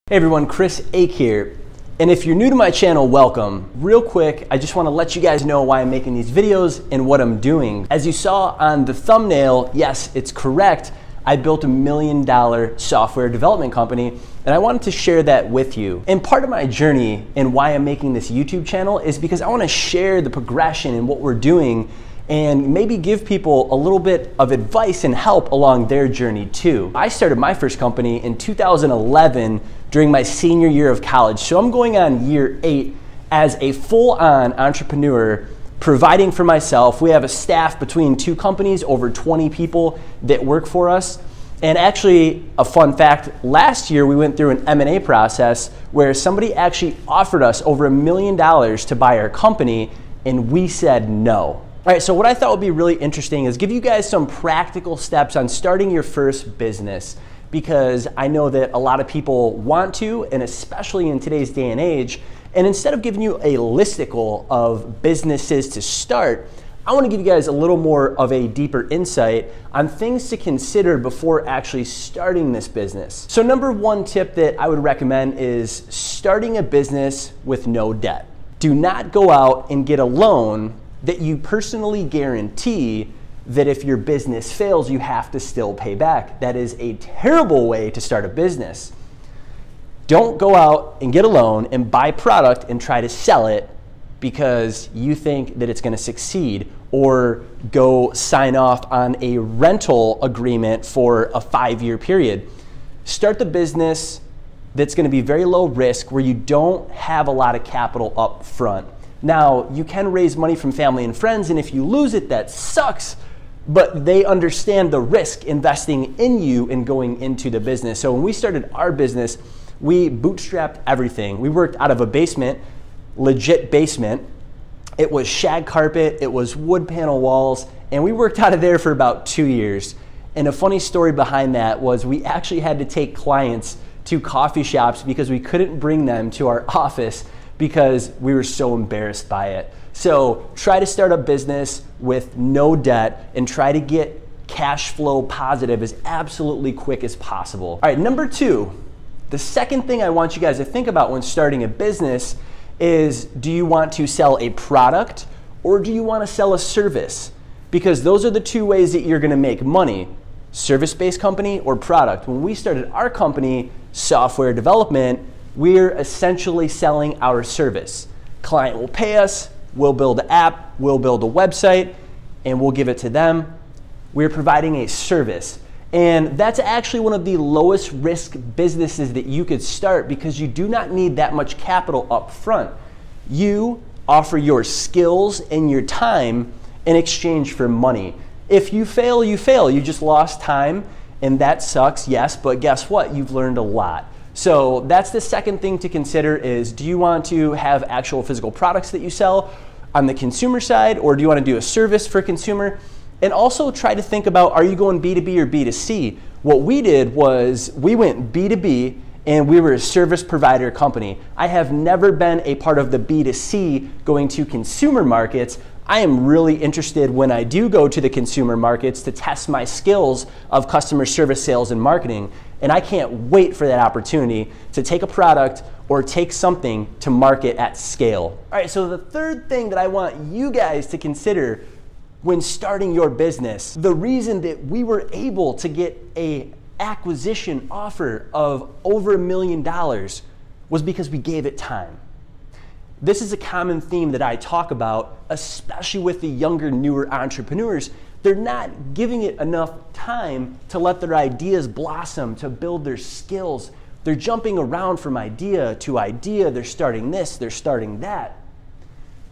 Hey everyone, Chris Ake here. And if you're new to my channel, welcome. Real quick, I just want to let you guys know why I'm making these videos and what I'm doing. As you saw on the thumbnail, yes, it's correct. I built $1 million software development company, and I wanted to share that with you. And part of my journey and why I'm making this YouTube channel is because I want to share the progression and what we're doing and maybe give people a little bit of advice and help along their journey too. I started my first company in 2011 during my senior year of college. So I'm going on year 8 as a full-on entrepreneur, providing for myself. We have a staff between 2 companies, over 20 people that work for us. And actually, a fun fact, last year we went through an M&A process where somebody actually offered us over $1 million to buy our company, and we said no. All right, so what I thought would be really interesting is give you guys some practical steps on starting your first business, because I know that a lot of people want to, and especially in today's day and age. And instead of giving you a listicle of businesses to start, I want to give you guys a little more of a deeper insight on things to consider before actually starting this business. So number 1 tip that I would recommend is starting a business with no debt. Do not go out and get a loan that you personally guarantee that if your business fails, you have to still pay back. That is a terrible way to start a business. Don't go out and get a loan and buy product and try to sell it because you think that it's going to succeed, or go sign off on a rental agreement for a 5-year period. Start the business that's going to be very low risk, where you don't have a lot of capital up front. Now, you can raise money from family and friends, and if you lose it, that sucks, but they understand the risk investing in you and going into the business. So when we started our business, we bootstrapped everything. We worked out of a basement, legit basement. It was shag carpet, it was wood panel walls, and we worked out of there for about 2 years. And a funny story behind that was we actually had to take clients to coffee shops because we couldn't bring them to our office because we were so embarrassed by it. So try to start a business with no debt and try to get cash flow positive as absolutely quick as possible. All right, number 2, the second thing I want you guys to think about when starting a business is, do you want to sell a product or do you want to sell a service? Because those are the 2 ways that you're gonna make money, service-based company or product. When we started our company, software development, we're essentially selling our service. Client will pay us, we'll build an app, we'll build a website, and we'll give it to them. We're providing a service. And that's actually one of the lowest risk businesses that you could start, because you do not need that much capital up front. You offer your skills and your time in exchange for money. If you fail, you fail. You just lost time, and that sucks, yes, but guess what? You've learned a lot. So that's the second thing to consider is, do you want to have actual physical products that you sell on the consumer side, or do you want to do a service for consumer? And also try to think about, are you going B2B or B2C? What we did was we went B2B, and we were a service provider company. I have never been a part of the B2C going to consumer markets. I am really interested when I do go to the consumer markets to test my skills of customer service, sales, and marketing. And I can't wait for that opportunity to take a product or take something to market at scale. All right, so the third thing that I want you guys to consider when starting your business, the reason that we were able to get an acquisition offer of over $1 million was because we gave it time. This is a common theme that I talk about, especially with the younger, newer entrepreneurs. They're not giving it enough time to let their ideas blossom, to build their skills. They're jumping around from idea to idea. They're starting this, they're starting that.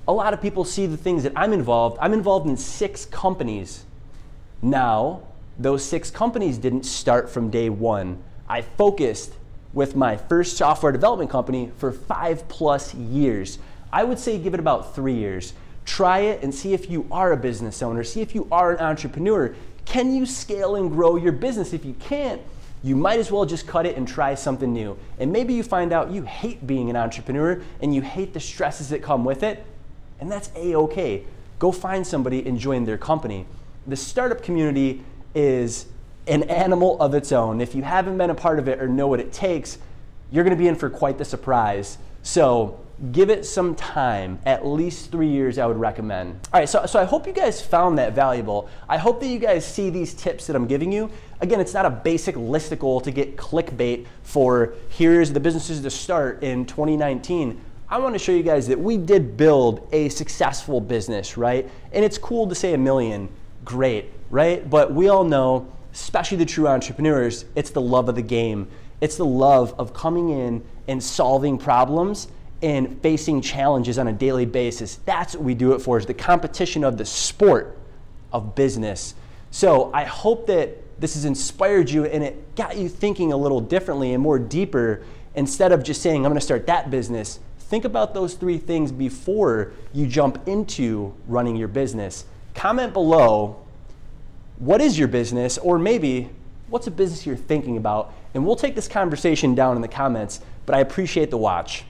A lot of people see the things that I'm involved in 6 companies. Now, those 6 companies didn't start from day 1. I focused with my first software development company for 5+ years. I would say give it about 3 years. Try it and see if you are a business owner. See if you are an entrepreneur. Can you scale and grow your business? If you can't, you might as well just cut it and try something new. And maybe you find out you hate being an entrepreneur and you hate the stresses that come with it, and that's a-okay. Go find somebody and join their company. The startup community is an animal of its own. If you haven't been a part of it or know what it takes, you're gonna be in for quite the surprise. So give it some time, at least 3 years I would recommend. All right, so I hope you guys found that valuable. I hope that you guys see these tips that I'm giving you. Again, it's not a basic listicle to get clickbait for here's the businesses to start in 2019. I want to show you guys that we did build a successful business, right? And it's cool to say a million, great, right? But we all know, especially the true entrepreneurs, it's the love of the game. It's the love of coming in and solving problems and facing challenges on a daily basis. That's what we do it for, is the competition of the sport of business. So I hope that this has inspired you and it got you thinking a little differently and more deeper. Instead of just saying, I'm gonna start that business, think about those 3 things before you jump into running your business. Comment below, what is your business? Or maybe, what's a business you're thinking about? And we'll take this conversation down in the comments, but I appreciate the watch.